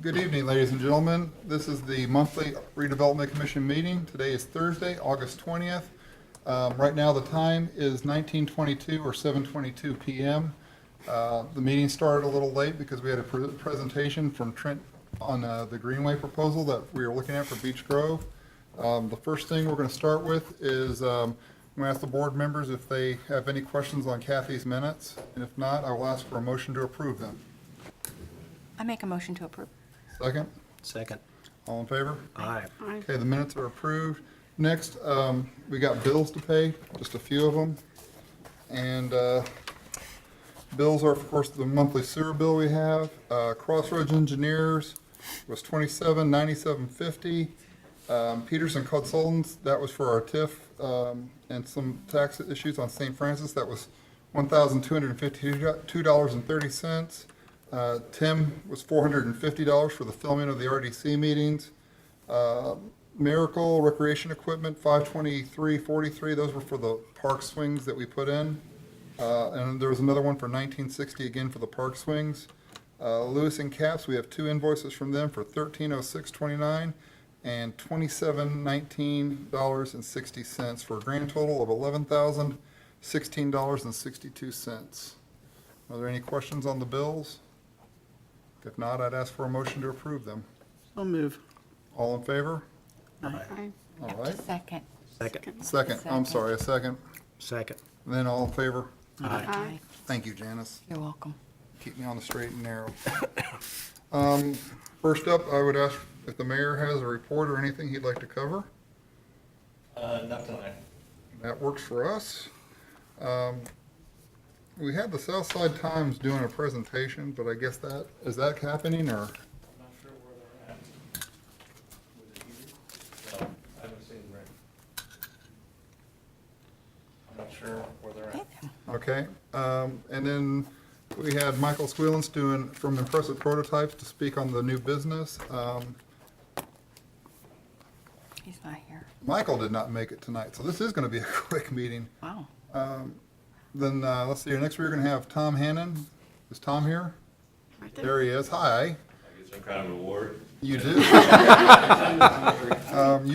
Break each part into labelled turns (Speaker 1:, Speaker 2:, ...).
Speaker 1: Good evening, ladies and gentlemen. This is the monthly redevelopment commission meeting. Today is Thursday, August 20th. Right now the time is 19:22 or 7:22 p.m. The meeting started a little late because we had a presentation from Trent on the Greenway proposal that we are looking at for Beach Grove. The first thing we're going to start with is I'm going to ask the board members if they have any questions on Kathy's minutes, and if not, I will ask for a motion to approve them.
Speaker 2: I make a motion to approve.
Speaker 1: Second?
Speaker 3: Second.
Speaker 1: All in favor?
Speaker 3: Aye.
Speaker 1: Okay, the minutes are approved. Next, we got bills to pay, just a few of them. And bills are, of course, the monthly sewer bill we have. Crossroads Engineers was $27.9750. Peterson Consultants, that was for our TIF and some tax issues on St. Francis. That was $1,252.30. Tim was $450 for the filming of the RDC meetings. Miracle Recreation Equipment, $523.43. Those were for the park swings that we put in. And there was another one for $19.60 again for the park swings. Lewis and Caps, we have two invoices from them for $1306.29 and $2719.60 for a grand total of $11,016.62. Are there any questions on the bills? If not, I'd ask for a motion to approve them.
Speaker 3: I'll move.
Speaker 1: All in favor?
Speaker 3: Aye.
Speaker 1: All right.
Speaker 2: Second.
Speaker 3: Second.
Speaker 1: Second, I'm sorry, a second.
Speaker 3: Second.
Speaker 1: And then all in favor?
Speaker 3: Aye.
Speaker 1: Thank you, Janice.
Speaker 2: You're welcome.
Speaker 1: Keep me on the straight and narrow. First up, I would ask if the mayor has a report or anything he'd like to cover.
Speaker 4: Not tonight.
Speaker 1: That works for us. We had the Southside Times doing a presentation, but I guess is that happening, or?
Speaker 4: I'm not sure where they're at with it either. So, I haven't seen Rick. I'm not sure where they're at.
Speaker 1: Okay, and then we had Michael Squealance doing from Impressive Prototypes to speak on the new business.
Speaker 2: He's not here.
Speaker 1: Michael did not make it tonight, so this is going to be a quick meeting.
Speaker 2: Wow.
Speaker 1: Then, let's see, next we're going to have Tom Hannon. Is Tom here?
Speaker 2: Right
Speaker 1: There he is. Hi.
Speaker 4: I get some kind of reward.
Speaker 1: You do. You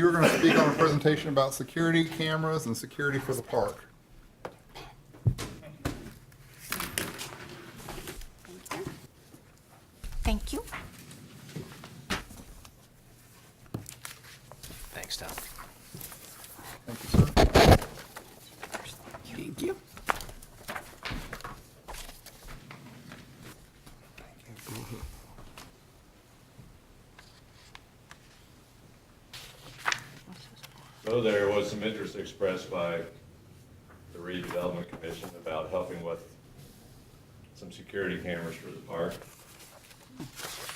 Speaker 1: were going to speak on a presentation about security cameras and security for the park.
Speaker 2: Thank you.
Speaker 3: Thanks, Tom.
Speaker 1: Thank you, sir.
Speaker 3: Thank you.
Speaker 4: So there was some interest expressed by the redevelopment commission about helping with some security cameras for the park.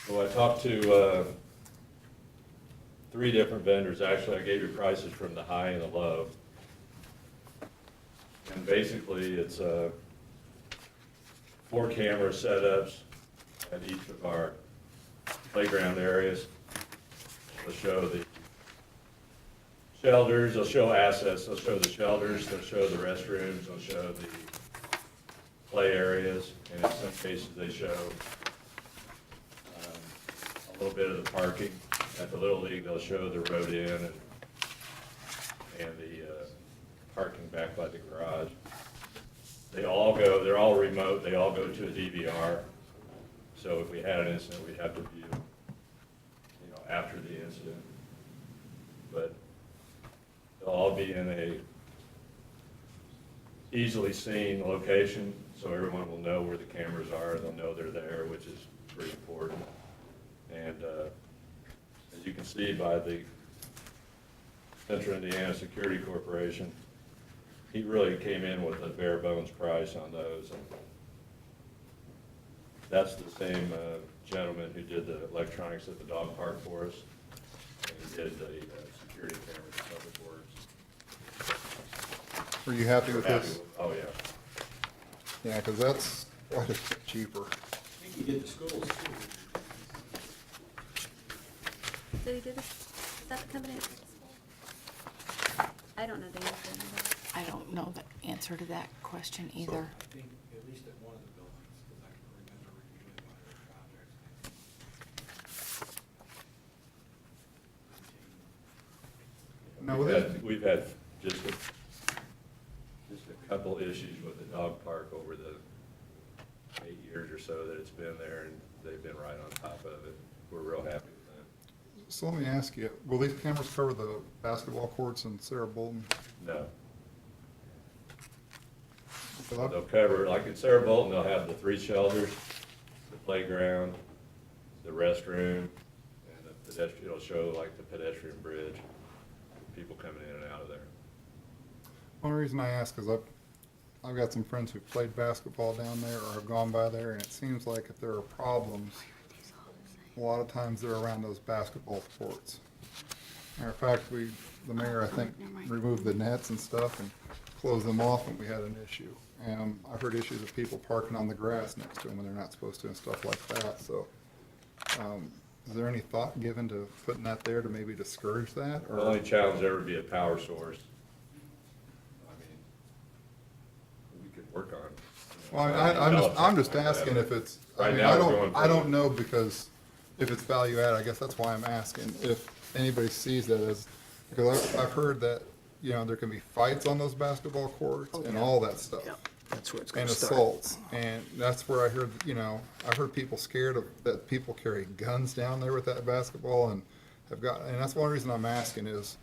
Speaker 4: So I talked to 3 different vendors. Actually, I gave you prices from the high and the low. And basically, it's 4 camera setups at each of our playground areas. They'll show the shelters, they'll show assets, they'll show the shelters, they'll show the restrooms, they'll show the play areas, and in some cases they show a little bit of the parking. At the Little League, they'll show the road in and the parking back by the garage. They're all remote, they all go to a DVR. So if we had an incident, we'd have to view, after the incident. But they'll all be in a easily seen location, so everyone will know where the cameras are, they'll know they're there, which is pretty important. And as you can see by the Central Indiana Security Corporation, he really came in with a bare bones price on those. And that's the same gentleman who did the electronics at the dog park for us, and he did the security cameras at Public Works.
Speaker 1: Were you happy with this?
Speaker 4: Oh, yeah.
Speaker 1: Yeah, because that's quite a bit cheaper.
Speaker 5: I think you get the schools too.
Speaker 6: Did he do this? Is that the company? I don't know the answer to that.
Speaker 2: I don't know the answer to that question either.
Speaker 5: I think at least at one of the buildings, because I can remember reviewing one of their projects.
Speaker 1: Now,
Speaker 4: We've
Speaker 1: with this,
Speaker 4: had just a couple issues with the dog park over the 8 years or so that it's been there, and they've been right on top of it. We're real happy with that.
Speaker 1: so let me ask you, will these cameras cover the basketball courts in Sarah Bolton?
Speaker 4: No.
Speaker 1: 'Cause I-
Speaker 4: They'll cover, like in Sarah Bolton, they'll have the 3 shelters, the playground, the restroom, and the pedestrian, it'll show like the pedestrian bridge, people coming in and out of there.
Speaker 1: One reason I ask is I've got some friends who've played basketball down there or have gone by there, and it seems like if there are problems, a lot of times they're around those basketball courts. Matter of fact, the mayor, I think, removed the nets and stuff and closed them off when we had an issue. And I've heard issues of people parking on the grass next to them when they're not supposed to and stuff like that, so. Is there any thought given to putting that there to maybe discourage that,
Speaker 4: The
Speaker 1: or?
Speaker 4: only challenge there would be a power source. I mean, we could work on.
Speaker 1: Well, I'm just asking if it's, I
Speaker 4: Right
Speaker 1: mean,
Speaker 4: now, we're going
Speaker 1: I
Speaker 4: for-
Speaker 1: don't know, because if it's value add, I guess that's why I'm asking, if anybody sees that as, because I've heard that, you know, there can be fights on those basketball courts and all that stuff.
Speaker 3: That's where it's
Speaker 1: And
Speaker 3: gonna start.
Speaker 1: assaults, and that's where I heard, you know, I heard people scared of, that people carry guns down there with that basketball and have got, and that's one reason I'm asking is,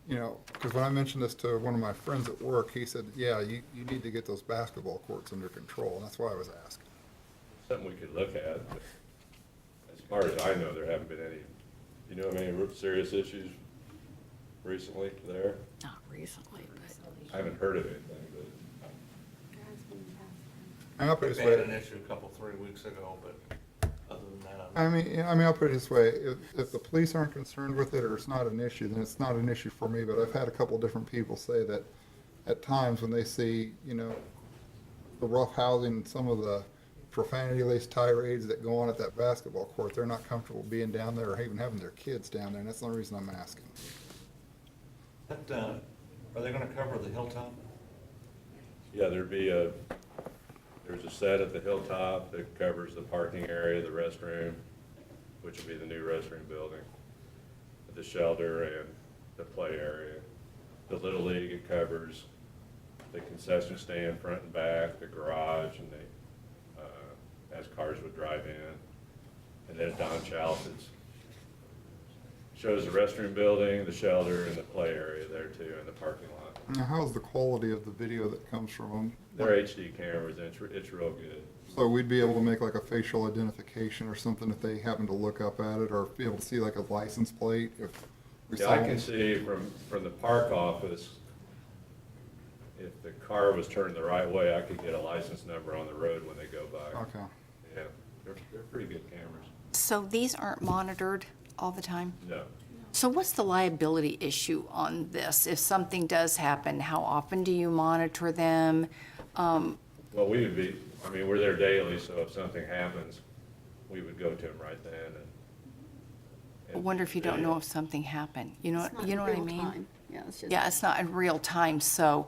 Speaker 1: you know, because when I mentioned this to one of my friends at work, he said, yeah, you need to get those basketball courts under control, and that's why I was asking.
Speaker 4: Something we could look at, but as far as I know, there haven't been any, you know, of any serious issues recently there?
Speaker 2: Not recently, but.
Speaker 4: I haven't heard of anything, but.
Speaker 1: And I'll put it
Speaker 7: They
Speaker 1: this
Speaker 7: had
Speaker 1: way,
Speaker 7: an issue a couple, 3 weeks ago, but other than that,
Speaker 1: I'll put it this way, if the police aren't concerned with it or it's not an issue, then it's not an issue for me, but I've had a couple different people say that at times when they see, you know, the rough housing, some of the profanity-laced tirades that go on at that basketball court, they're not comfortable being down there or even having their kids down there, and that's the only reason I'm asking.
Speaker 7: are they gonna cover the hilltop?
Speaker 4: Yeah, there's a set at the hilltop that covers the parking area, the restroom, which will be the new restroom building, the shelter and the play area. The Little League, it covers the concession stand front and back, the garage, and as cars would drive in. And then at Don Chalice's, shows the restroom building, the shelter, and the play area there too, and the parking lot.
Speaker 1: Now, how's the quality of the video that comes from them?
Speaker 4: They're HD cameras, and it's real good.
Speaker 1: So we'd be able to make like a facial identification or something if they happen to look up at it, or be able to see like a license plate if we
Speaker 4: Yeah,
Speaker 1: saw
Speaker 4: I
Speaker 1: one?
Speaker 4: can see from the park office, if the car was turned the right way, I could get a license number on the road when they go by.
Speaker 1: Okay.
Speaker 4: Yeah, they're pretty good cameras.
Speaker 2: So these aren't monitored all the time?
Speaker 4: No,
Speaker 2: So what's the liability issue on this? If something does happen, how often do you monitor them?
Speaker 4: well, we would be, I mean, we're there daily, so if something happens, we would go to them right then
Speaker 2: I wonder if you don't know if something happened. You know,
Speaker 3: It's not
Speaker 2: you know what I
Speaker 3: real
Speaker 2: mean?
Speaker 3: time. Yeah, it's just.
Speaker 2: Yeah, it's not in real time, so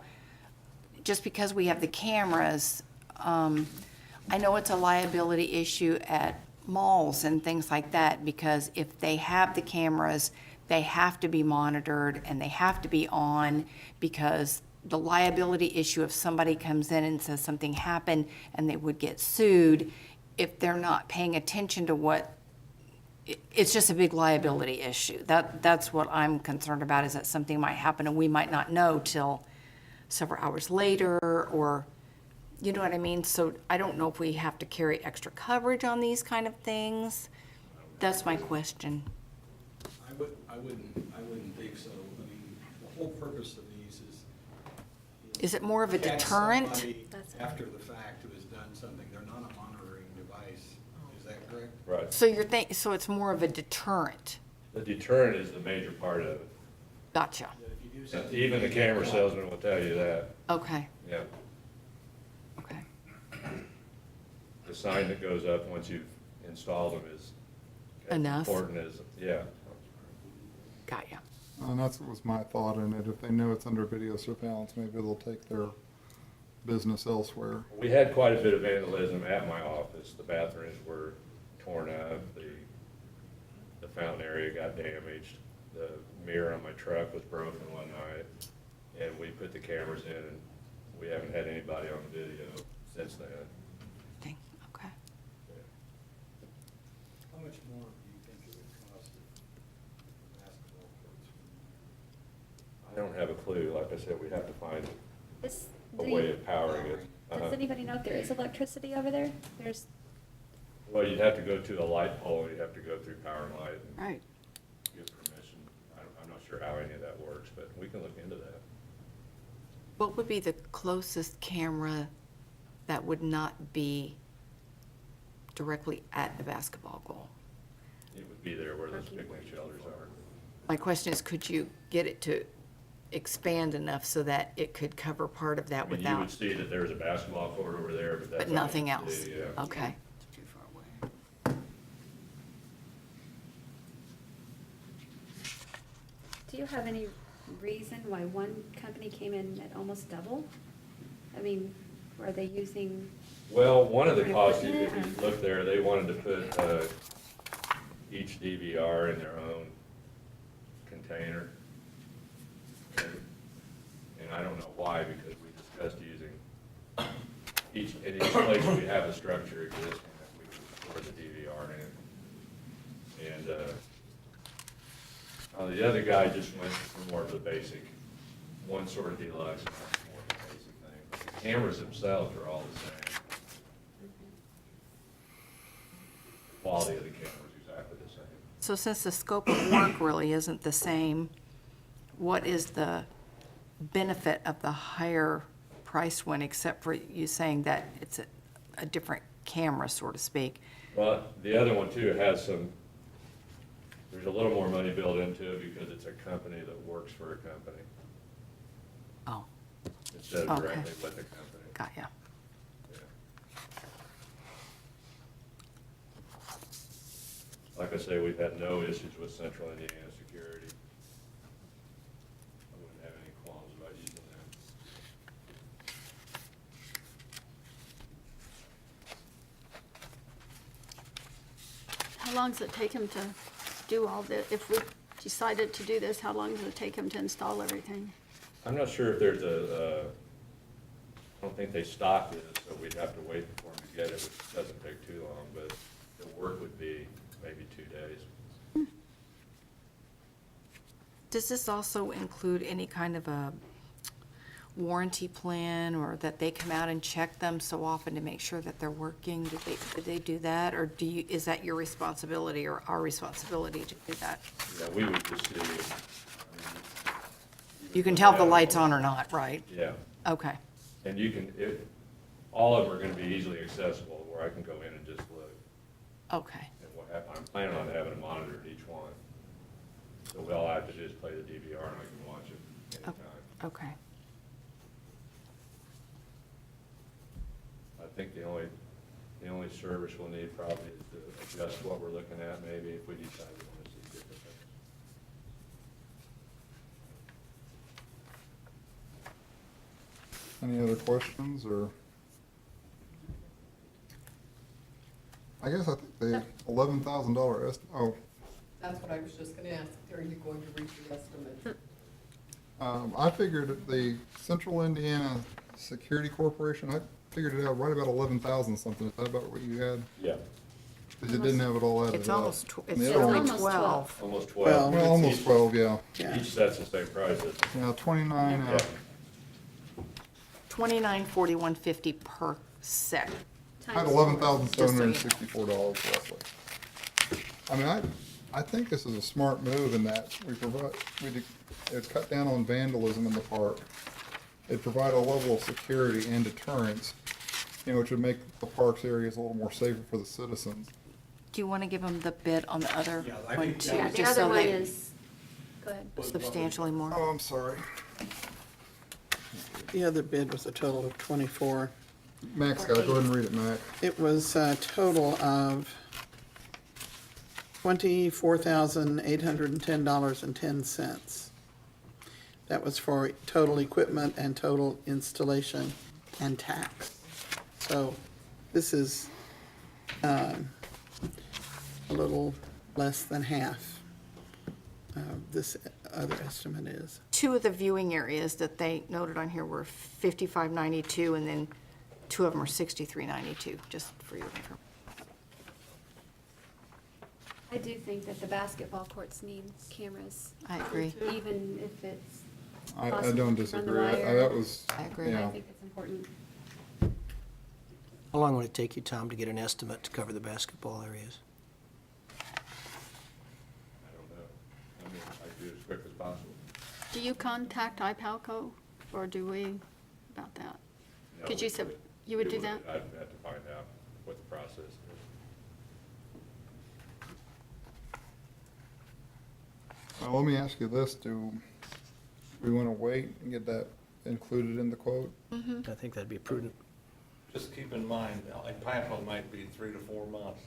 Speaker 2: just because we have the cameras, I know it's a liability issue at malls and things like that, because if they have the cameras, they have to be monitored and they have to be on, because the liability issue, if somebody comes in and says something happened and they would get sued, if they're not paying attention to what, it's just a big liability issue. That's what I'm concerned about, is that something might happen and we might not know till several hours later, or, you know what I mean? So I don't know if we have to carry extra coverage on these kind of things. That's my question.
Speaker 5: I wouldn't think so. I mean, the whole purpose of these
Speaker 2: Is it more of a
Speaker 5: catch
Speaker 2: deterrent?
Speaker 5: somebody
Speaker 6: That's-
Speaker 5: after the fact who has done something. They're not a monitoring device. Is that correct?
Speaker 4: and, right.
Speaker 2: So it's more of a deterrent.
Speaker 4: The deterrent is the major part of it.
Speaker 2: Gotcha.
Speaker 5: That if you do
Speaker 4: And
Speaker 5: something.
Speaker 4: even the camera salesman will tell you that,
Speaker 2: Okay,
Speaker 4: yeah.
Speaker 2: okay.
Speaker 4: The sign that goes up once you've installed them is as
Speaker 2: Enough?
Speaker 4: important as, yeah.
Speaker 2: Got ya.
Speaker 1: And that's what was my thought in it. If they know it's under video surveillance, maybe they'll take their business elsewhere.
Speaker 4: We had quite a bit of vandalism at my office. The bathrooms were torn up, the fountain area got damaged. the mirror on my truck was broken one night, and we put the cameras in, and we haven't had anybody on video since then.
Speaker 2: Dang, okay.
Speaker 5: How much more do you think it would cost if basketball courts were?
Speaker 4: I don't have a clue. Like I said, we have to find
Speaker 6: Is,
Speaker 4: a way of powering it.
Speaker 6: does anybody know if there is electricity over there? There's,
Speaker 4: Well, you'd have to go to a light pole, you'd have to go through Power and Light and
Speaker 2: Right.
Speaker 4: get permission. I'm not sure how any of that works, but we can look into that.
Speaker 2: What would be the closest camera that would not be directly at the basketball goal?
Speaker 4: It would be there where those picnic shelters are.
Speaker 2: My question is, could you get it to expand enough so that it could cover part of that
Speaker 4: I mean, you
Speaker 2: without,
Speaker 4: would see that there's a basketball court over there, but that's.
Speaker 2: but
Speaker 4: all
Speaker 2: nothing
Speaker 4: you
Speaker 2: else?
Speaker 4: see, yeah.
Speaker 2: Okay.
Speaker 3: Too far away.
Speaker 6: do you have any reason why one company came in at almost double? I mean, are they using,
Speaker 4: Well, one of the
Speaker 6: Different
Speaker 4: costs, if
Speaker 6: equipment,
Speaker 4: you look there, they wanted to put each DVR in their own container. And I don't know why, because we discussed using in each place we have a structure existing that we can store the DVR in. And the other guy just went for more of the basic, one sort of deluxe, and that's more of the basic thing. But the cameras themselves are all the same. The quality of the camera is exactly the same.
Speaker 2: So since the scope of work really isn't the same, what is the benefit of the higher priced one, except for you saying that it's a different camera, so to speak?
Speaker 4: Well, the other one too has there's a little more money built into it because it's a company that works for a company
Speaker 2: Oh,
Speaker 4: instead of
Speaker 2: Okay.
Speaker 4: directly with the company.
Speaker 2: got ya.
Speaker 4: Yeah. Like I say, we've had no issues with Central Indiana Security. I wouldn't have any qualms about using them.
Speaker 3: How long does it take him to do all this? If we decided to do this, how long does it take him to install everything?
Speaker 4: I'm not sure if there's I don't think they stock this, so we'd have to wait for them to get it, which doesn't take too long, but the work would be maybe 2 days.
Speaker 2: Does this also include any kind of a warranty plan, or that they come out and check them so often to make sure that they're working? Do they do that, or is that your responsibility or our responsibility to do that?
Speaker 4: Yeah, we would just see.
Speaker 2: You can tell if the light's on or not, right?
Speaker 4: Yeah,
Speaker 2: Okay,
Speaker 4: and all of them are gonna be easily accessible, where I can go in and just look.
Speaker 2: okay,
Speaker 4: I'm planning on having a monitor at each one. So we all have to do is play the DVR and I can watch it anytime.
Speaker 2: okay.
Speaker 4: I think the only service we'll need probably is to adjust what we're looking at, maybe if we decide we want to see different things.
Speaker 1: Any other questions, or? I guess I think the $11,000
Speaker 8: That's what I was just gonna ask, are you going to reach the estimate?
Speaker 1: I figured the Central Indiana Security Corporation, I figured it out right about 11,000 something. Is that about what you had?
Speaker 4: Yeah,
Speaker 1: Because you didn't have it all added up.
Speaker 2: It's almost,
Speaker 1: And
Speaker 2: it's
Speaker 1: the other
Speaker 2: only
Speaker 1: one-
Speaker 6: almost
Speaker 2: 12.
Speaker 4: almost
Speaker 3: Well,
Speaker 4: 12.
Speaker 1: Well, almost
Speaker 4: Each-
Speaker 1: 12, yeah.
Speaker 4: Each set's the same price, isn't it?
Speaker 1: Yeah, 29,
Speaker 4: Yeah.
Speaker 2: $29.41.50 per set.
Speaker 1: I had
Speaker 6: times
Speaker 1: $11,764 roughly. I mean, I think this is a smart move in that it cut down on vandalism in the park. It provide a level of security and deterrence, which would make the parks areas a little more safer for the citizens.
Speaker 2: Do you want to give them the bid on the other
Speaker 5: Yeah, I
Speaker 2: one
Speaker 5: think
Speaker 2: too?
Speaker 5: that
Speaker 6: Yeah,
Speaker 5: was-
Speaker 6: the
Speaker 2: just
Speaker 6: other
Speaker 2: so
Speaker 6: one
Speaker 2: they-
Speaker 6: is, go ahead.
Speaker 2: Substantially more.
Speaker 1: Oh, I'm sorry.
Speaker 9: The other bid was a total of 24.
Speaker 1: Max got it. Go ahead and read it, Mac.
Speaker 9: It was a total of $24,810.10. That was for total equipment and total installation and tax. So this is a little less than half. this other estimate is.
Speaker 2: Two of the viewing areas that they noted on here were 5592, and then two of them are 6392, just for your information.
Speaker 6: I do think that the basketball courts need cameras,
Speaker 2: I agree.
Speaker 6: even if it's
Speaker 1: I
Speaker 6: possible
Speaker 1: don't
Speaker 6: to run the
Speaker 1: disagree.
Speaker 6: wire.
Speaker 1: That was,
Speaker 2: I agree.
Speaker 1: yeah.
Speaker 6: I think it's important.
Speaker 10: How long would it take you, Tom, to get an estimate to cover the basketball areas?
Speaker 4: I don't know. I mean, I do it as quick as possible.
Speaker 3: Do you contact IPALCO, or do we, about that?
Speaker 4: No,
Speaker 3: Could
Speaker 4: we
Speaker 3: you, you would do that?
Speaker 4: I'd have to find out what the process is.
Speaker 1: Well, let me ask you this, do we want to wait and get that included in the quote?
Speaker 10: I think that'd be prudent.
Speaker 7: Just keep in mind, like pipeline might be 3 to 4 months.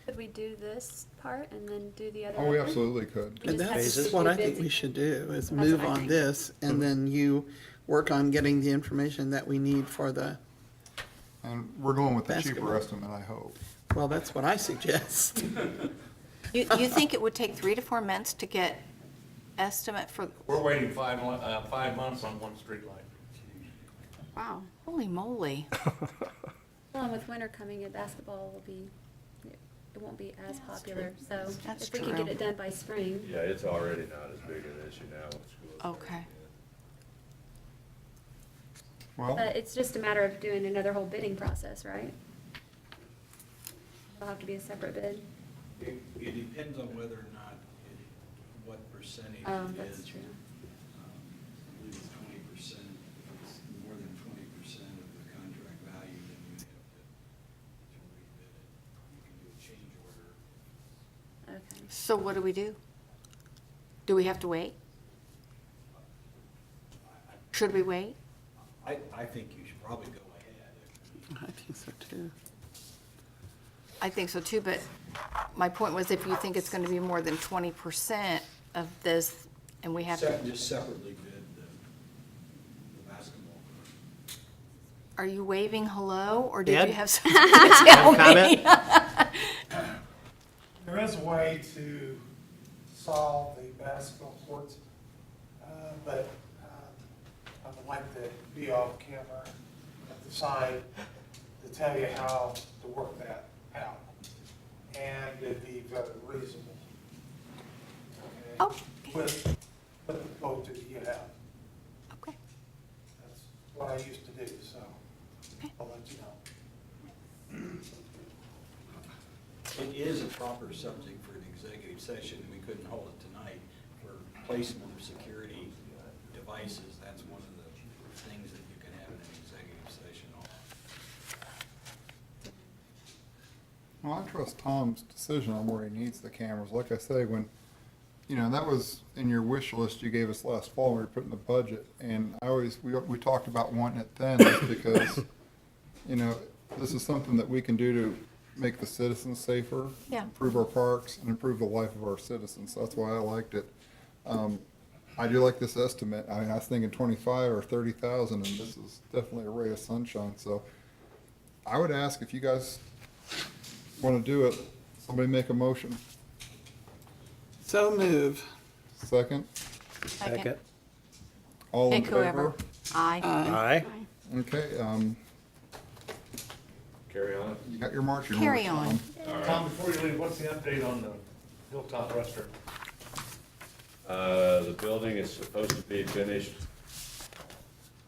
Speaker 6: Could we do this part and then do the other?
Speaker 1: Oh, we
Speaker 6: one?
Speaker 1: absolutely could.
Speaker 6: We
Speaker 9: And
Speaker 6: just have to
Speaker 9: that's
Speaker 6: stick
Speaker 9: what
Speaker 6: to
Speaker 9: I think
Speaker 6: bids.
Speaker 9: we should do, is
Speaker 6: That's
Speaker 9: move
Speaker 6: what I
Speaker 9: on
Speaker 6: think.
Speaker 9: this, and then you work on getting the information that we need for the,
Speaker 1: And we're going with the cheaper
Speaker 9: Basketball.
Speaker 1: estimate, I hope.
Speaker 9: well, that's what I suggest.
Speaker 2: You think it would take 3 to 4 months to get estimate for,
Speaker 7: We're waiting 5 months on one street light.
Speaker 3: Wow.
Speaker 2: holy moly.
Speaker 6: Well, and with winter coming in, basketball will be, it won't be as popular, so
Speaker 2: That's
Speaker 6: if we can
Speaker 2: true.
Speaker 6: get it done by spring.
Speaker 4: Yeah, it's already not as big an issue now with schools.
Speaker 2: Okay.
Speaker 1: Well,
Speaker 6: But it's just a matter of doing another whole bidding process, right? It'll have to be a separate bid.
Speaker 5: It depends on whether or not, what percentage
Speaker 6: Oh,
Speaker 5: it
Speaker 6: that's
Speaker 5: is.
Speaker 6: true.
Speaker 5: I believe it's 20%. If it's more than 20% of the contract value, then you have to rebid it. You can do a change order.
Speaker 6: Okay.
Speaker 2: So what do we do? Do we have to wait? Should we wait?
Speaker 5: I think you should probably go ahead.
Speaker 9: I think so too.
Speaker 2: I think so too, but my point was if you think it's going to be more than 20% of this, and we have to,
Speaker 5: Just separately bid the basketball court.
Speaker 2: are you waving hello, or did
Speaker 10: Dad?
Speaker 2: you have something to tell me?
Speaker 10: Comment?
Speaker 11: There is a way to solve the basketball courts, but I would like to be off camera at the side to tell you how to work that out. And it'd be very reasonable.
Speaker 2: Oh,
Speaker 11: With the quote that you have.
Speaker 2: okay.
Speaker 11: That's what I used to do, so
Speaker 2: Okay.
Speaker 11: I'll let you know.
Speaker 5: It is a proper subject for an executive session. We couldn't hold it tonight. For placement of security devices, that's one of the things that you can have in an executive session on.
Speaker 1: well, I trust Tom's decision on where he needs the cameras. Like I say, when, that was in your wish list you gave us last fall, when we were putting the budget. And we talked about wanting it then, just because, this is something that we can do to make the citizens safer.
Speaker 2: Yeah.
Speaker 1: Improve our parks and improve the life of our citizens. That's why I liked it. I do like this estimate. I mean, I was thinking 25 or 30,000, and this is definitely a ray of sunshine. So I would ask if you guys want to do it, somebody make a motion.
Speaker 9: So move.
Speaker 1: Second,
Speaker 2: Second.
Speaker 1: all in
Speaker 2: Pick whoever.
Speaker 1: favor?
Speaker 2: Aye.
Speaker 10: Aye.
Speaker 1: Okay,
Speaker 4: Carry on.
Speaker 1: you got your marching
Speaker 2: Carry
Speaker 1: orders,
Speaker 2: on.
Speaker 1: Tom.
Speaker 7: Tom, before you leave, what's the update on the Hilltop Restaurant?
Speaker 4: The building is supposed to be finished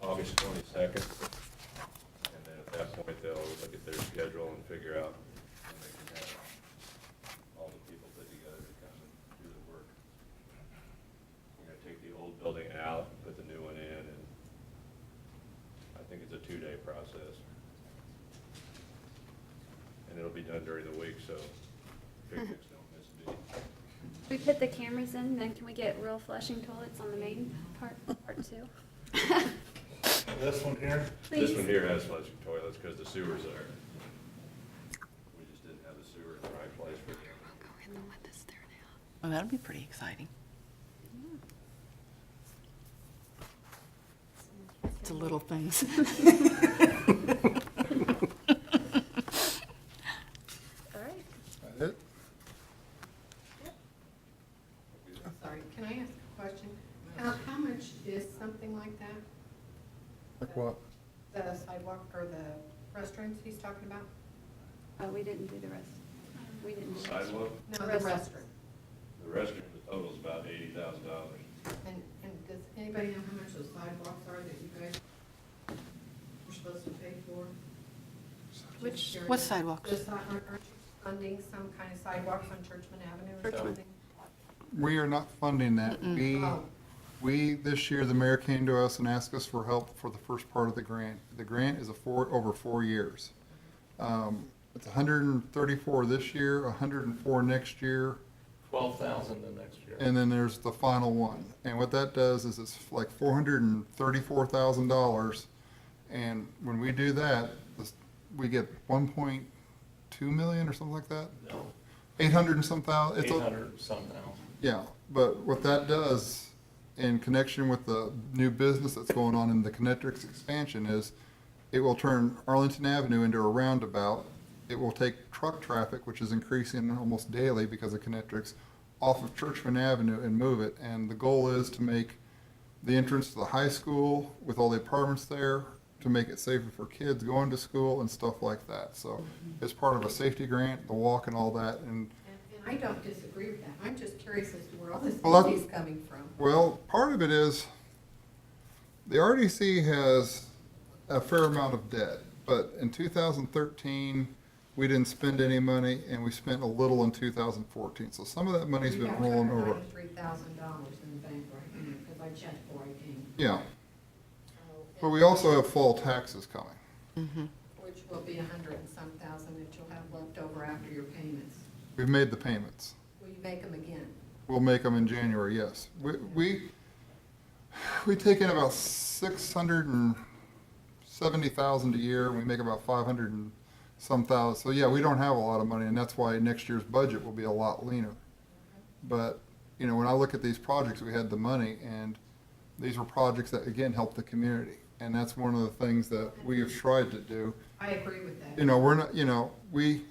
Speaker 4: August 22nd. And then at that point, they'll look at their schedule and figure out when they can have all the people put together to come and do the work. We're gonna take the old building out, put the new one in, and I think it's a 2-day process. And it'll be done during the week, so picnics don't miss a beat.
Speaker 6: We put the cameras in, then can we get real flushing toilets on the main part two?
Speaker 7: This one here?
Speaker 4: This
Speaker 6: Please.
Speaker 4: one here has flushing toilets because the sewer's there. We just didn't have the sewer in the right place for them.
Speaker 2: Well, that'll be pretty exciting. It's the little things.
Speaker 6: All right.
Speaker 1: That it?
Speaker 8: the restrooms he's talking about?
Speaker 6: We didn't do the rest. We didn't do the rest.
Speaker 4: Sidewalk,
Speaker 8: No, the restroom.
Speaker 4: the restroom, the total's about $80,000.
Speaker 8: And does anybody know how much those sidewalks are that you guys are supposed to pay for?
Speaker 3: Which-
Speaker 8: Just curious.
Speaker 2: What sidewalks?
Speaker 8: Aren't you funding some kind of sidewalks on Churchman Avenue or
Speaker 6: Churchman.
Speaker 8: something?
Speaker 1: We are not funding that.
Speaker 8: Oh.
Speaker 1: We, this year, the mayor came to us and asked us for help for the first part of the grant. The grant is over 4 years. It's 134 this year, 104 next year,
Speaker 7: 12,000 the next year.
Speaker 1: and then there's the final one. And what that does is it's like $434,000. And when we do that, we get 1.2 million or something like that?
Speaker 7: No,
Speaker 1: 800 and some thousand?
Speaker 7: 800 some thousand.
Speaker 1: Yeah, but what that does, in connection with the new business that's going on in the Connectrix expansion, is it will turn Arlington Avenue into a roundabout. It will take truck traffic, which is increasing almost daily because of Connectrix, off of Churchman Avenue and move it. And the goal is to make the entrance to the high school, with all the apartments there, to make it safer for kids going to school and stuff like that. So it's part of a safety grant, the walk and all that. And
Speaker 8: And I don't disagree with that. I'm just curious as to where all this
Speaker 1: Well,
Speaker 8: money is coming from.
Speaker 1: well, part of it is the RDC has a fair amount of debt, but in 2013, we didn't spend any money, and we spent a little in 2014. So some of that money's been rolling over.
Speaker 8: $3,000 in the bank right now, because I checked before I came.
Speaker 1: Yeah,
Speaker 8: So,
Speaker 1: but we also have fall taxes coming.
Speaker 8: which will be 100 and some thousand that you'll have left over after your payments.
Speaker 1: We've made the payments.
Speaker 8: Will you make them again?
Speaker 1: We'll make them in January, yes. We take in about 670,000 a year, and we make about 500 and some thousand. So yeah, we don't have a lot of money, and that's why next year's budget will be a lot leaner. But, you know, when I look at these projects, we had the money, and these were projects that, again, help the community. And that's one of the things that we have tried to do.
Speaker 8: I agree with that.
Speaker 1: You know, we're not, you know, we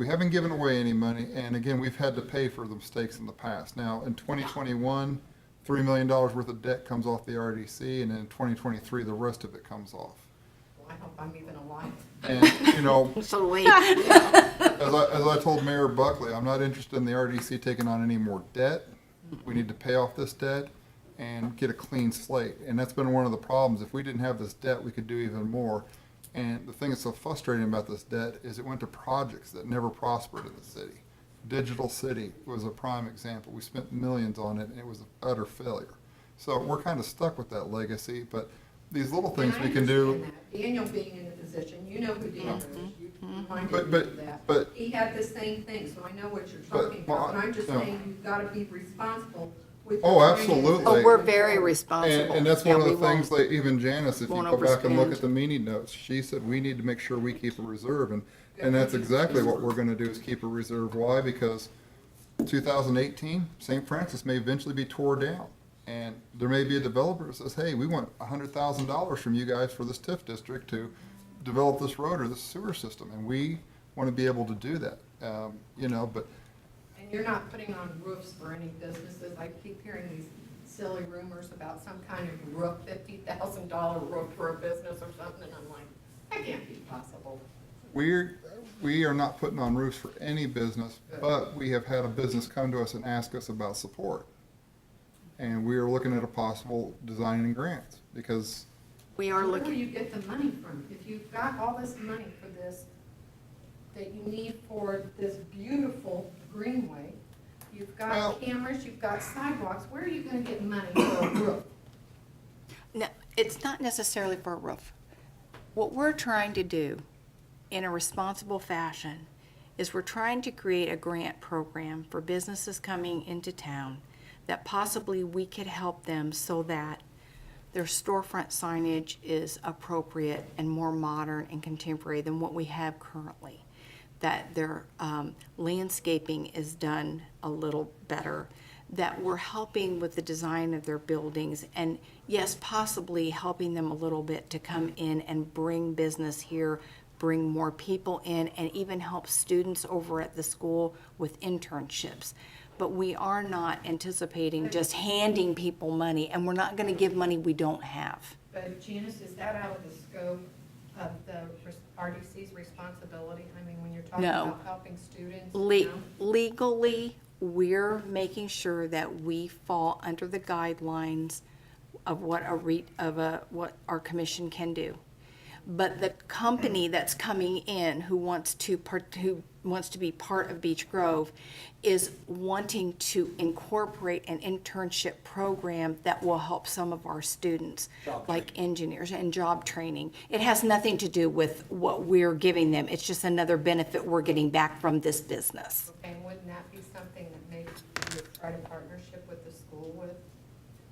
Speaker 1: haven't given away any money, and again, we've had to pay for the mistakes in the past. Now, in 2021, $3 million worth of debt comes off the RDC, and in 2023, the rest of it comes off.
Speaker 8: Well, I hope I'm even alive.
Speaker 1: And, you know,
Speaker 2: So wait,
Speaker 1: as I told Mayor Buckley, I'm not interested in the RDC taking on any more debt. We need to pay off this debt and get a clean slate. And that's been one of the problems. If we didn't have this debt, we could do even more. And the thing that's so frustrating about this debt is it went to projects that never prospered in the city. Digital City was a prime example. We spent millions on it, and it was an utter failure. So we're kind of stuck with that legacy, but these little things
Speaker 8: And I
Speaker 1: we can do.
Speaker 8: understand that. Daniel being in the position, you know who Daniel is, you reminded
Speaker 1: But-
Speaker 8: me
Speaker 1: but-
Speaker 8: of that.
Speaker 1: but-
Speaker 8: He had the same thing, so I know what you're
Speaker 1: But-
Speaker 8: talking
Speaker 1: well,
Speaker 8: about, but I'm just
Speaker 1: no.
Speaker 8: saying you've gotta be responsible with.
Speaker 1: Oh,
Speaker 8: your
Speaker 1: absolutely.
Speaker 8: finances.
Speaker 2: oh, we're very responsible.
Speaker 1: And that's
Speaker 2: Yeah,
Speaker 1: one of
Speaker 2: we
Speaker 1: the things,
Speaker 2: won't-
Speaker 1: like even Janice, if you
Speaker 2: won't
Speaker 1: go back and look
Speaker 2: overspend.
Speaker 1: at the meeting notes, she said, we need to make sure we keep a reserve, and that's exactly what we're gonna do, is keep a reserve. Why? Because 2018, St. Francis may eventually be tore down, and there may be a developer that says, hey, we want $100,000 from you guys for this TIF district to develop this road or this sewer system, and we wanna be able to do that, you know, but
Speaker 8: And you're not putting on roofs for any businesses. I keep hearing these silly rumors about some kind of roof, $50,000 roof for a business or something, and I'm like, that can't be possible.
Speaker 1: We are not putting on roofs for any business, but we have had a business come to us and ask us about support. And we are looking at a possible design and grants, because,
Speaker 2: We are
Speaker 8: Where do
Speaker 2: looking,
Speaker 8: you get the money from? If you've got all this money for this, that you need for this beautiful greenway, you've
Speaker 1: Well-
Speaker 8: got cameras, you've got sidewalks, where are you gonna get money for a roof?
Speaker 2: no, it's not necessarily for a roof. What we're trying to do in a responsible fashion is we're trying to create a grant program for businesses coming into town that possibly we could help them so that their storefront signage is appropriate and more modern and contemporary than what we have currently. That their landscaping is done a little better, that we're helping with the design of their buildings, and yes, possibly helping them a little bit to come in and bring business here, bring more people in, and even help students over at the school with internships. But we are not anticipating just handing people money, and we're not gonna give money we don't have.
Speaker 8: But Janice, is that out of the scope of the RDC's responsibility? I mean, when you're talking
Speaker 2: No.
Speaker 8: about helping students?
Speaker 2: Le-
Speaker 8: no?
Speaker 2: Legally, we're making sure that we fall under the guidelines of what what our commission can do. But the company that's coming in who wants to be part of Beech Grove is wanting to incorporate an internship program that will help some of our students, like engineers and job training. It has nothing to do with what we're giving them. It's just another benefit we're getting back from this business.
Speaker 8: Okay, and wouldn't that be something that maybe you would try to partnership with the school with?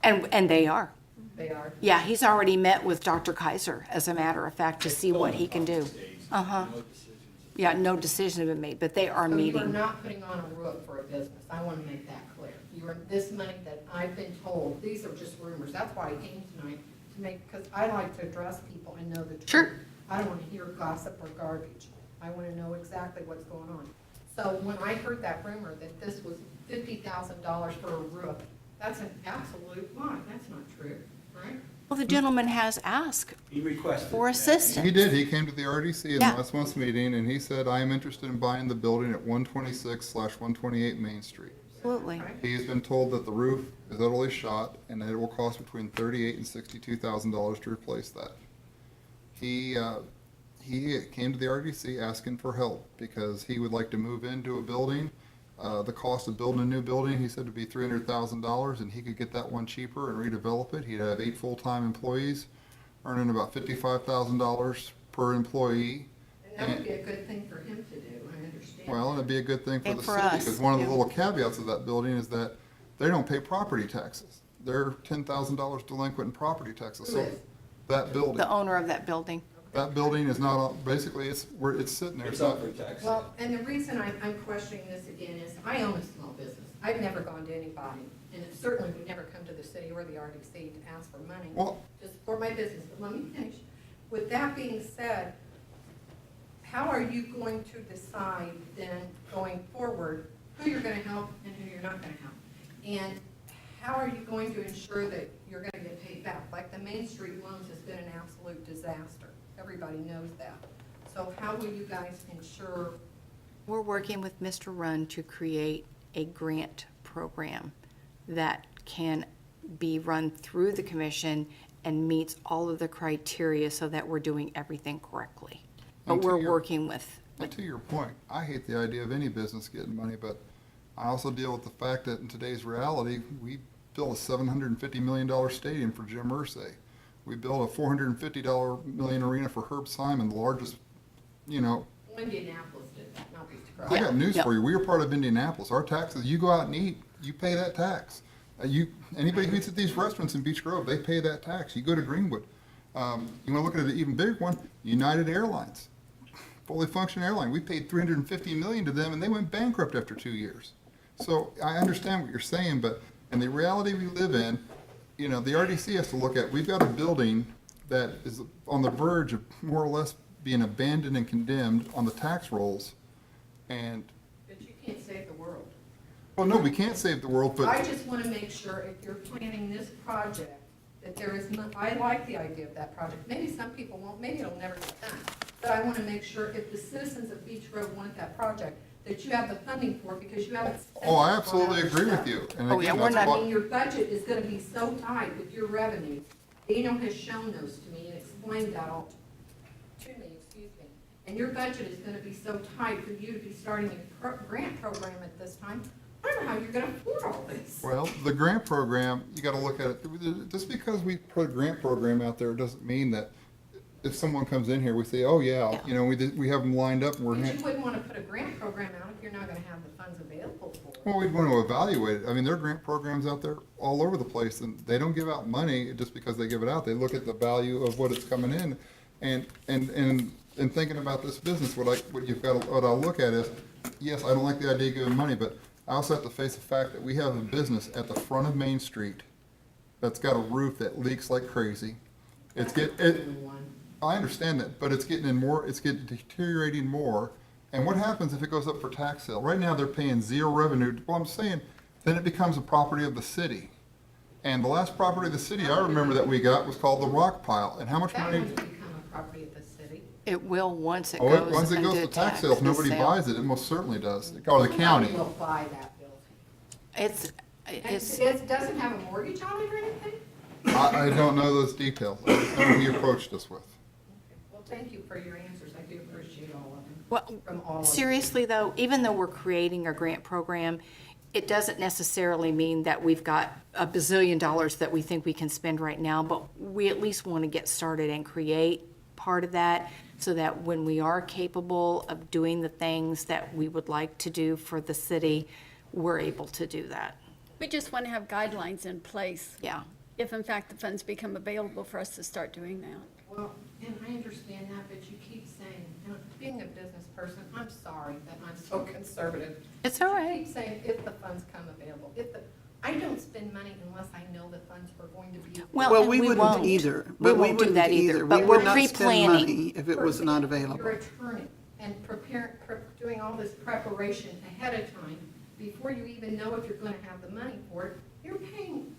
Speaker 2: And they are.
Speaker 8: They are?
Speaker 2: Yeah, he's already met with Dr. Kaiser, as a matter of fact, to see what he can do. Uh-huh.
Speaker 5: No decisions.
Speaker 2: Yeah, no decision has been made, but they are
Speaker 8: So you are
Speaker 2: meeting.
Speaker 8: not putting on a roof for a business. I want to make that clear. You are, this money that I've been told, these are just rumors. That's why I came tonight, to make, because I like to address people and know the truth.
Speaker 2: Sure.
Speaker 8: I don't want to hear gossip or garbage. I want to know exactly what's going on. So when I heard that rumor that this was $50,000 for a roof, that's an absolute lie. That's not true, right?
Speaker 2: Well, the gentleman has asked
Speaker 7: He requested.
Speaker 2: for
Speaker 7: that.
Speaker 2: assistance.
Speaker 1: He did, he came to the RDC in
Speaker 2: Yeah.
Speaker 1: last month's meeting, and he said, I am interested in buying the building at 126/128 Main Street.
Speaker 2: Absolutely.
Speaker 1: He has been told that the roof is utterly shot, and that it will cost between $38,000 and $62,000 to replace that. He came to the RDC asking for help, because he would like to move into a building. The cost of building a new building, he said, would be $300,000, and he could get that one cheaper and redevelop it. He'd have 8 full-time employees, earning about $55,000 per employee.
Speaker 8: And that would be a good thing for him to do, I understand.
Speaker 1: Well, and it'd be a good thing for
Speaker 2: And
Speaker 1: the
Speaker 2: for
Speaker 1: city,
Speaker 2: us,
Speaker 1: because one of the
Speaker 2: yeah.
Speaker 1: little caveats of that building is that they don't pay property taxes. They're $10,000 delinquent in property taxes.
Speaker 8: Who
Speaker 1: So
Speaker 8: is?
Speaker 1: that building,
Speaker 2: The owner of that building.
Speaker 1: that building is not, basically, it's sitting there.
Speaker 7: It's
Speaker 1: It's
Speaker 7: up
Speaker 1: not,
Speaker 7: for tax.
Speaker 8: Well, and the reason I'm questioning this again is I own a small business. I've never gone to anybody, and it certainly would never come to the city or the RDC to ask for money
Speaker 1: Well-
Speaker 8: to support my business, but let me finish. With that being said, how are you going to decide then going forward who you're gonna help and who you're not gonna help? And how are you going to ensure that you're gonna get paid back? Like the Main Street loans has been an absolute disaster. Everybody knows that. So how will you guys ensure?
Speaker 2: We're working with Mr. Runn to create a grant program that can be run through the commission and meets all of the criteria so that we're doing everything correctly. But
Speaker 1: And to
Speaker 2: we're
Speaker 1: your-
Speaker 2: working with,
Speaker 1: and to your point, I hate the idea of any business getting money, but I also deal with the fact that in today's reality, we built a $750 million stadium for Jim Irsay. We built a $450 million arena for Herb Simon, the largest,
Speaker 8: Indianapolis did that, not Beach Grove.
Speaker 1: I got news
Speaker 2: Yeah.
Speaker 1: for you. We are part of Indianapolis. Our taxes, you go out and eat, you pay that tax. Anybody who eats at these restaurants in Beech Grove, they pay that tax. You go to Greenwood. You want to look at an even bigger one, United Airlines, fully functioning airline. We paid $350 million to them, and they went bankrupt after 2 years. So I understand what you're saying, but in the reality we live in, the RDC has to look at, we've got a building that is on the verge of more or less being abandoned and condemned on the tax rolls, and
Speaker 8: But you can't save the world.
Speaker 1: well, no, we can't save the world,
Speaker 8: I
Speaker 1: but
Speaker 8: just want to make sure if you're planning this project, that there is, I like the idea of that project. Maybe some people won't, maybe it'll never get done. But I want to make sure if the citizens of Beech Grove want that project, that you have the funding for it because you haven't spent.
Speaker 1: oh, I
Speaker 8: it on
Speaker 1: absolutely
Speaker 8: other
Speaker 1: agree with
Speaker 8: stuff.
Speaker 1: you. And
Speaker 2: Oh, yeah,
Speaker 1: again,
Speaker 2: we're
Speaker 1: that's
Speaker 2: not-
Speaker 8: I mean,
Speaker 1: why-
Speaker 8: your budget is going to be so tight with your revenues. Daniel has shown those to me and explained that all to me, excuse me. And your budget is going to be so tight for you to be starting a grant program at this time. I don't know how you're going to afford all this.
Speaker 1: Well, the grant program, you gotta look at it, just because we put a grant program out there, doesn't mean that if someone comes in here, we say, oh, yeah, we have them lined up and we're,
Speaker 8: But you wouldn't want to put a grant program out if you're not going to have the funds available for it.
Speaker 1: well, we'd want to evaluate it. I mean, there are grant programs out there all over the place, and they don't give out money just because they give it out. They look at the value of what it's coming in. And thinking about this business, what I'll look at is, yes, I don't like the idea of giving money, but I also have to face the fact that we have a business at the front of Main Street that's got a roof that leaks like crazy. I understand that, but it's getting deteriorating more. And what happens if it goes up for tax sale? Right now, they're paying zero revenue. Well, I'm saying, then it becomes a property of the city. And the last property of the city I remember that we got was called the Rock Pile. And how much
Speaker 8: That
Speaker 1: money?
Speaker 8: would become a property of the city.
Speaker 2: It will once it
Speaker 1: Oh,
Speaker 2: goes
Speaker 1: once it goes
Speaker 2: into
Speaker 1: to tax sales, nobody
Speaker 2: sale.
Speaker 1: buys it, it most certainly does, or the county.
Speaker 8: Nobody will buy that building.
Speaker 2: It's,
Speaker 8: It doesn't have a mortgage on it or anything?
Speaker 1: I don't know those details, I just know who he approached us with.
Speaker 8: Well, thank you for your answers. I do appreciate all of them.
Speaker 2: well,
Speaker 8: From all of you.
Speaker 2: seriously though, even though we're creating a grant program, it doesn't necessarily mean that we've got a bazillion dollars that we think we can spend right now, but we at least want to get started and create part of that so that when we are capable of doing the things that we would like to do for the city, we're able to do that.
Speaker 3: We just want to have guidelines in place,
Speaker 2: Yeah.
Speaker 3: if in fact the funds become available for us to start doing that.
Speaker 8: Well, and I understand that, but you keep saying, you know, being a business person, I'm sorry that I'm so conservative.
Speaker 2: It's all
Speaker 8: You
Speaker 2: right.
Speaker 8: keep saying if the funds come available, I don't spend money unless I know the funds are going to be.
Speaker 2: Well,
Speaker 9: Well,
Speaker 2: and
Speaker 9: we
Speaker 2: we
Speaker 9: wouldn't
Speaker 2: won't.
Speaker 9: either.
Speaker 2: We
Speaker 9: But we
Speaker 2: won't do
Speaker 9: wouldn't
Speaker 2: that either,
Speaker 9: either.
Speaker 2: but
Speaker 9: We
Speaker 2: we're
Speaker 9: would not spend
Speaker 2: pre-planning.
Speaker 9: money if it was not available.
Speaker 8: Your attorney and doing all this preparation ahead of time, before you even know if you're gonna have the money for it, you're paying,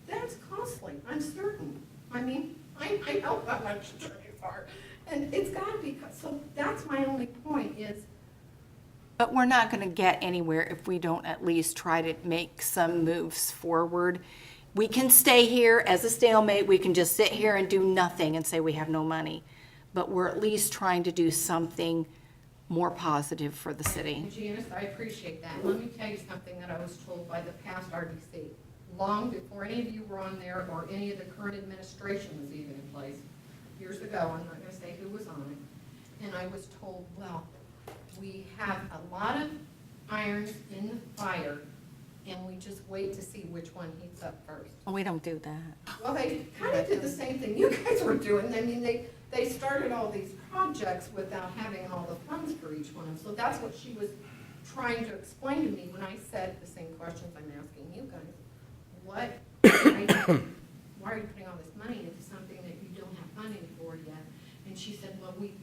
Speaker 8: that's costly, I'm certain. I mean, I know how much attorneys are, and it's gotta be, so that's my only point is,
Speaker 2: But we're not going to get anywhere if we don't at least try to make some moves forward. We can stay here as a stalemate, we can just sit here and do nothing and say we have no money. But we're at least trying to do something more positive for the city.
Speaker 8: and Janice, I appreciate that. Let me tell you something that I was told by the past RDC, long before any of you were on there or any of the current administration was even in place, years ago, I'm not gonna say who was on it, and I was told, well, we have a lot of irons in the fire, and we just wait to see which one heats up first.
Speaker 2: We don't do that.
Speaker 8: Well, they kind of did the same thing you guys were doing. I mean, they started all these projects without having all the funds for each one. So that's what she was trying to explain to me when I said the same questions I'm asking you guys. Why are you putting all this money into something that you don't have funding for yet? And she said, well, we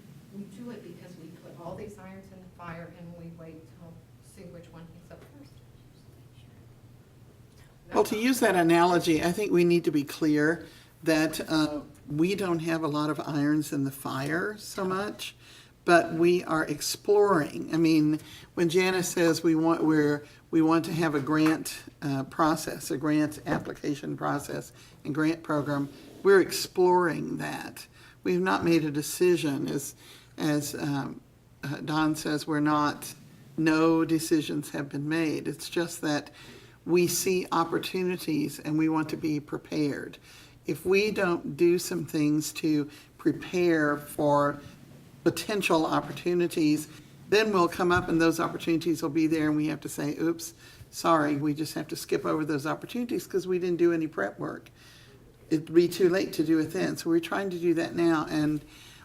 Speaker 8: do it because we put all these irons in the fire and we wait till see which one heats up first.
Speaker 9: Well, to use that analogy, I think we need to be clear that we don't have a lot of irons in the fire so much, but we are exploring. I mean, when Janice says we want to have a grant process, a grant application process and grant program, we're exploring that. We've not made a decision. As Don says, no decisions have been made. It's just that we see opportunities and we want to be prepared. If we don't do some things to prepare for potential opportunities, then we'll come up and those opportunities will be there and we have to say, oops, sorry, we just have to skip over those opportunities because we didn't do any prep work. It'd be too late to do it then. So we're trying to do that now, and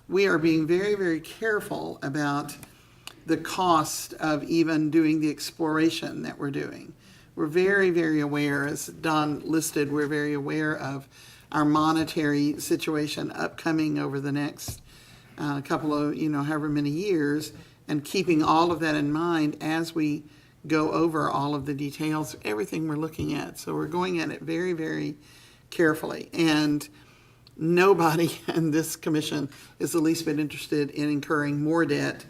Speaker 9: we are being very, very careful about the cost of even doing the exploration that we're doing. We're very, very aware, as Don listed, we're very aware of our monetary situation upcoming over the next couple of, however many years, and keeping all of that in mind as we go over all of the details, everything we're looking at. So we're going at it very, very carefully. And nobody in this commission is the least bit interested in incurring more debt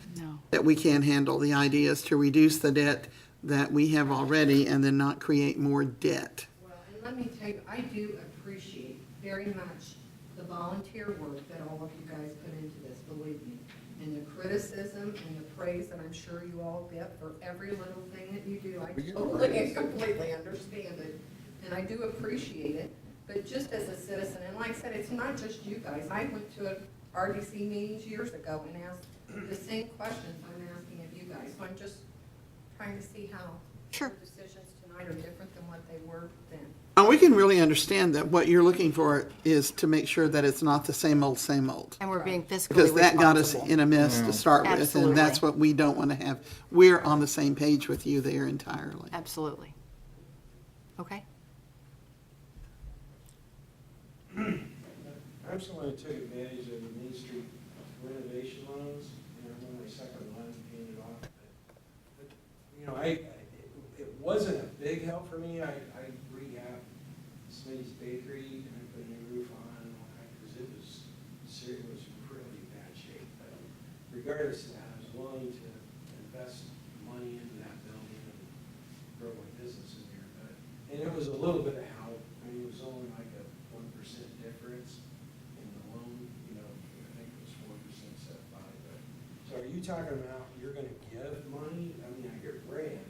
Speaker 9: that we can't handle. The idea is to reduce the debt that we have already and then not create more debt.
Speaker 8: Well, and let me tell you, I do appreciate very much the volunteer work that all of you guys put into this, believe me. And the criticism and the praise that I'm sure you all get for every little thing that you do. I totally and completely understand it, and I do appreciate it. But just as a citizen, and like I said, it's not just you guys. I went to RDC meetings years ago and asked the same questions I'm asking of you guys. So I'm just trying to see how your decisions tonight are different than what they were then.
Speaker 9: And we can really understand that what you're looking for is to make sure that it's not the same old, same old.
Speaker 2: And we're being fiscally
Speaker 9: Because that got us
Speaker 2: responsible.
Speaker 9: in a mess to start with,
Speaker 2: Absolutely.
Speaker 9: and that's what we don't want to have. We're on the same page with you there entirely.
Speaker 2: Absolutely. Okay?
Speaker 11: I'm someone who took advantage of the Main Street renovation loans, I'm on my second one, paying it off. But it wasn't a big help for me. I rehabbed Smitty's Bakery, and I put a new roof on, because it was really bad shape. But
Speaker 5: regardless of that, I was willing to invest money into that building and grow my business in there, but, and it was a little bit of help. I mean, it was only like a 1% difference in the loan, you know, I think it was 4% set by, but, so are you talking about you're gonna give money? I mean, I hear grant,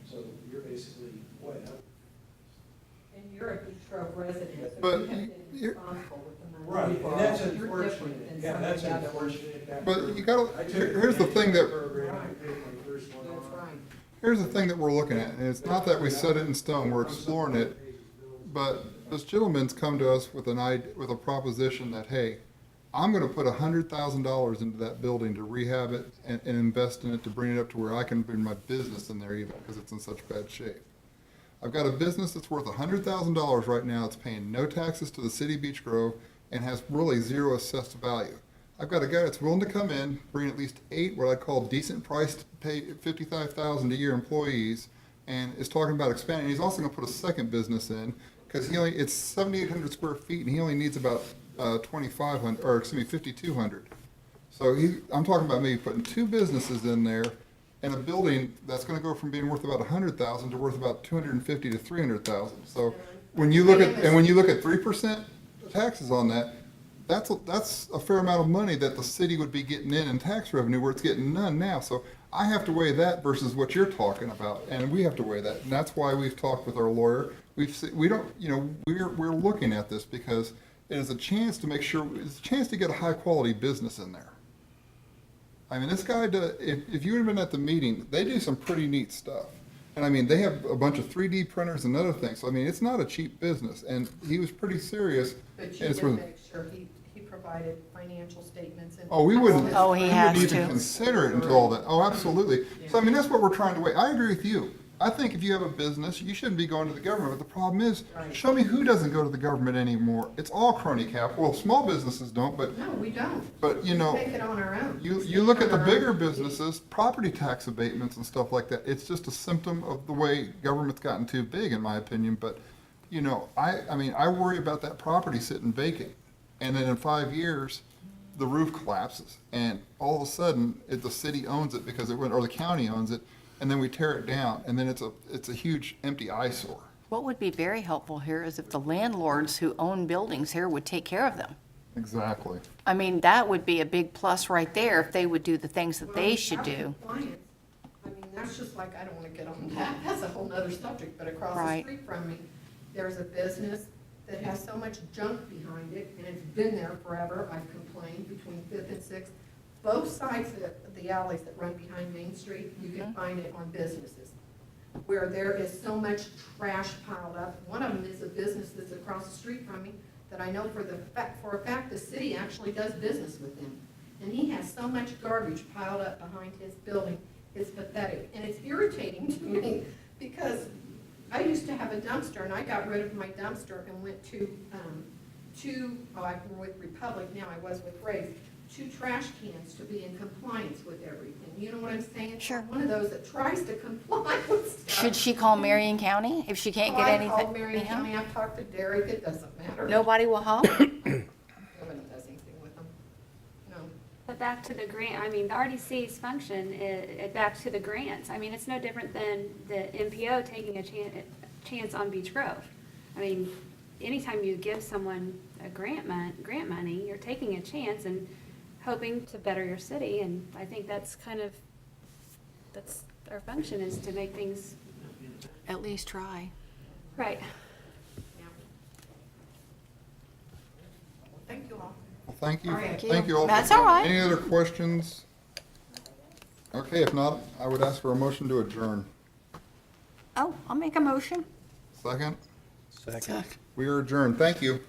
Speaker 5: so you're basically, what,
Speaker 8: And you're a Beach Grove resident, so
Speaker 1: But
Speaker 8: you have been
Speaker 1: you're-
Speaker 8: responsible with the money.
Speaker 5: right,
Speaker 8: you
Speaker 5: and that's
Speaker 8: borrow. You're
Speaker 5: unfortunate,
Speaker 8: different than
Speaker 5: yeah,
Speaker 8: some
Speaker 5: that's
Speaker 8: of the other ones.
Speaker 5: unfortunate. That
Speaker 1: But
Speaker 5: program-
Speaker 1: you gotta-
Speaker 5: I took
Speaker 1: here's the thing that-
Speaker 5: program, I paid my first one
Speaker 8: That's
Speaker 5: off.
Speaker 8: right.
Speaker 1: Here's the thing that we're looking at, and it's not that we set it in stone, we're exploring it, but this gentleman's come to us with with a proposition that, hey, I'm gonna put $100,000 into that building to rehab it and invest in it to bring it up to where I can bring my business in there even, because it's in such bad shape. I've got a business that's worth $100,000 right now, it's paying no taxes to the city of Beech Grove, and has really zero assessed value. I've got a guy that's willing to come in, bring at least 8 what I call decent priced, pay $55,000 a year employees, and is talking about expanding. He's also gonna put a second business in, because it's 7,800 square feet, and he only needs about 2,500, or excuse me, 5,200. So I'm talking about maybe putting 2 businesses in there, and a building that's gonna go from being worth about 100,000 to worth about 250 to 300,000. So when you look at 3% taxes on that, that's a fair amount of money that the city would be getting in tax revenue, where it's getting none now. So I have to weigh that versus what you're talking about, and we have to weigh that. And that's why we've talked with our lawyer. We're looking at this because it is a chance to make sure, it's a chance to get a high quality business in there. I mean, this guy, if you had been at the meeting, they do some pretty neat stuff. And I mean, they have a bunch of 3D printers and other things. So I mean, it's not a cheap business, and he was pretty serious.
Speaker 8: But you
Speaker 1: And it's
Speaker 8: did
Speaker 1: with-
Speaker 8: make sure he provided financial statements and.
Speaker 1: Oh, we wouldn't.
Speaker 2: Oh, he has
Speaker 1: wouldn't even
Speaker 2: to.
Speaker 1: consider it until all that. Oh, absolutely. So I mean, that's what we're trying to weigh. I agree with you. I think if you have a business, you shouldn't be going to the government. But the problem is,
Speaker 8: Right.
Speaker 1: show me who doesn't go to the government anymore. It's all crony cap. Well, small businesses don't, but
Speaker 8: No, we don't.
Speaker 1: But, you
Speaker 8: We
Speaker 1: know,
Speaker 8: take it on our own.
Speaker 1: you look at the
Speaker 8: On our
Speaker 1: bigger
Speaker 8: own.
Speaker 1: businesses, property tax abatements and stuff like that. It's just a symptom of the way government's gotten too big, in my opinion. But, you know, I mean, I worry about that property sitting vacant, and then in 5 years, the roof collapses, and all of a sudden, the city owns it because or the county owns it, and then we tear it down, and then it's a huge empty eyesore.
Speaker 2: What would be very helpful here is if the landlords who own buildings here would take care of them.
Speaker 1: Exactly.
Speaker 2: I mean, that would be a big plus right there if they would do the things that
Speaker 8: Well,
Speaker 2: they
Speaker 8: we
Speaker 2: should
Speaker 8: have
Speaker 2: do.
Speaker 8: compliance. I mean, that's just like, I don't want to get on that, that's a whole nother subject, but across the
Speaker 2: Right.
Speaker 8: street from me, there's a business that has so much junk behind it, and it's been there forever. I've complained between Fifth and Sixth. Both sides of the alleys that run behind Main Street, you can find it on businesses, where there is so much trash piled up. One of them is a business that's across the street from me, that I know for a fact, the city actually does business with them. And he has so much garbage piled up behind his building, it's pathetic. And it's irritating to me, because I used to have a dumpster, and I got rid of my dumpster and went to, I'm with Republic now, I was with Ray's, 2 trash cans to be in compliance with everything. You know what I'm saying?
Speaker 2: Sure.
Speaker 8: One of those that tries to comply with stuff.
Speaker 2: Should she call Marion County if she can't
Speaker 8: Oh,
Speaker 2: get
Speaker 8: I
Speaker 2: anything?
Speaker 8: called Marion County, I've talked to Derek, it doesn't matter.
Speaker 2: Nobody will help?
Speaker 8: Nobody does anything with them. No.
Speaker 6: But back to the grant, I mean, the RDC's function, back to the grants. I mean, it's no different than the MPO taking a chance on Beech Grove. I mean, anytime you give someone a grant money, you're taking a chance and hoping to better your city, and I think that's our function, is to make things
Speaker 2: At least try.
Speaker 6: right.
Speaker 8: Yeah. Well, thank you all.
Speaker 1: Well, thank you.
Speaker 8: All right.
Speaker 1: Thank you all.
Speaker 2: That's all right.
Speaker 1: Any other questions? Okay, if not, I would ask for a motion to adjourn.
Speaker 2: Oh, I'll make a motion.
Speaker 1: Second?
Speaker 10: Second.
Speaker 1: We are adjourned. Thank you.